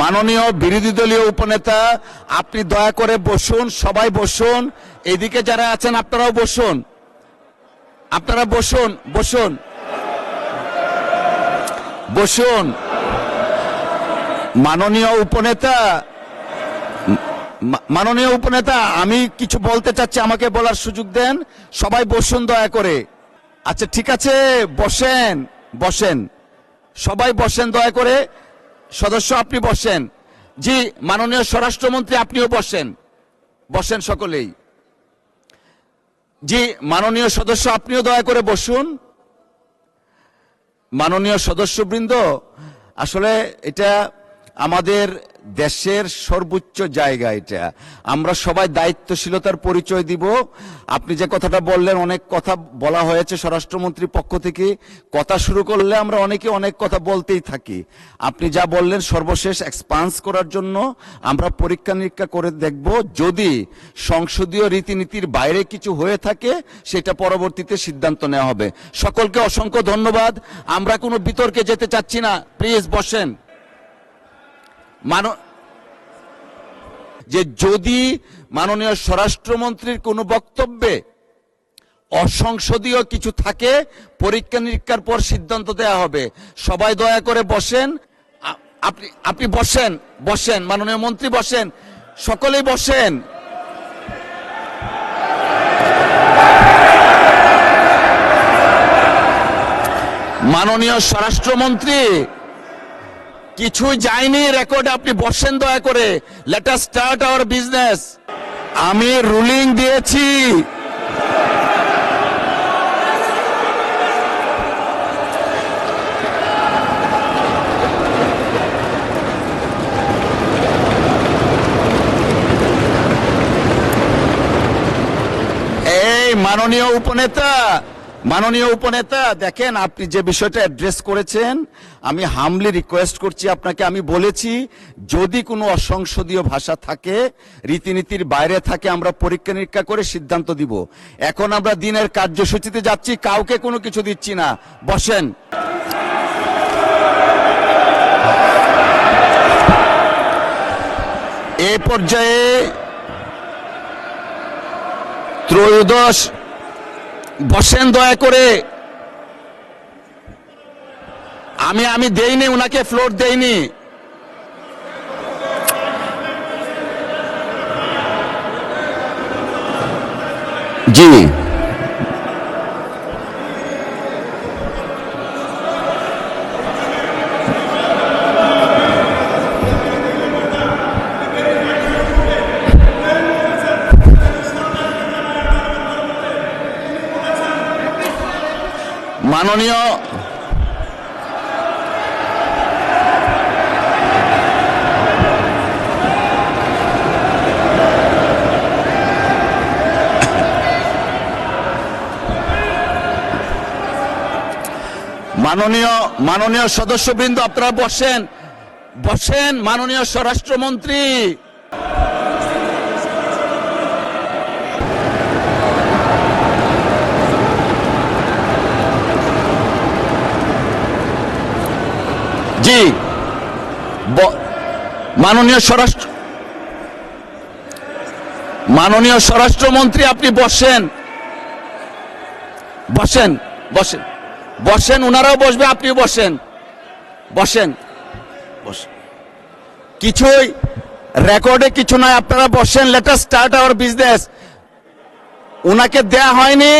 মাননীয় বিরোধী দলীয় উপনেতা, আপনি দয়া করে বসুন, সবাই বসুন। এদিকে যারা আছেন আপনারাও বসুন, আপনারা বসুন বসুন বসুন। মাননীয় উপনেতা, আমি কিছু বলতে চাচ্ছি, আমাকে বলার সুযোগ দেন। সবাই বসুন দয়া করে। আচ্ছা ঠিক আছে, বসেন বসেন, সবাই বসেন দয়া করে। সদস্য আপনি বসেন। জি, মাননীয় স্বরাষ্ট্রমন্ত্রী আপনিও বসেন, বসেন সকলেই। জি, মাননীয় সদস্য আপনিও দয়া করে বসুন। মাননীয় সদস্যবৃন্দ, আসলে এটা আমাদের দেশের সর্বোচ্চ জায়গা, এটা আমরা সবাই দায়িত্বশীলতার পরিচয় দিব। আপনি যে কথাটা বললেন, অনেক কথা বলা হয়েছে স্বরাষ্ট্রমন্ত্রীর পক্ষ থেকে। কথা শুরু করলে আমরা অনেকে অনেক কথা বলতেই থাকি। আপনি যা বললেন সর্বশেষ এক্সপান্স করার জন্য আমরা পরীক্ষা নিরীক্ষা করে দেখব। যদি সংসদীয় রীতিনীতির বাইরে কিছু হয়ে থাকে সেটা পরবর্তীতে সিদ্ধান্ত নেওয়া হবে। সকলকে অসংখ্য ধন্যবাদ। আমরা কোনো বিতর্কে যেতে চাচ্ছি না, প্লিজ বসেন। যে যদি মাননীয় স্বরাষ্ট্রমন্ত্রীর কোনো বক্তব্যে অসংসদীয় কিছু থাকে, পরীক্ষা নিরীক্ষার পর সিদ্ধান্ত দেওয়া হবে। সবাই দয়া করে বসেন। আপনি বসেন বসেন, মাননীয় মন্ত্রী বসেন, সকলেই বসেন। মাননীয় স্বরাষ্ট্রমন্ত্রী, কিছুই যায়নি রেকর্ডে, আপনি বসেন দয়া করে। Let us start our business. আমি রুলিং দিয়েছি। এই মাননীয় উপনেতা, দেখেন আপনি যে বিষয়টা অ্যাড্রেস করেছেন, আমি হামলি রিকোয়েস্ট করছি আপনাকে। আমি বলেছি যদি কোনো অসংসদীয় ভাষা থাকে, রীতিনীতির বাইরে থাকে, আমরা পরীক্ষা নিরীক্ষা করে সিদ্ধান্ত দিব। এখন আমরা দিনের কার্যসূচিতে যাচ্ছি, কাউকে কোনো কিছু দিচ্ছি না। বসেন। এই পর্যায়ে ত্রয়োদশ, বসেন দয়া করে। আমি দেইনি, উনাকে ফ্লোর দেইনি। জি, মাননীয় সদস্যবৃন্দ, আপনারা বসেন বসেন। মাননীয় স্বরাষ্ট্রমন্ত্রী, জি, মাননীয় স্বরাষ্ট্রমন্ত্রী আপনি বসেন বসেন বসেন বসেন। ওনারাও বসবে, আপনিও বসেন বসেন বসেন। কিছুই রেকর্ডে কিছু নয়, আপনারা বসেন। Let us start our business. ওনাকে দেয়া হয়নি।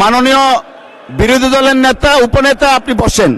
মাননীয় বিরোধী দলের নেতা, উপনেতা, আপনি বসেন।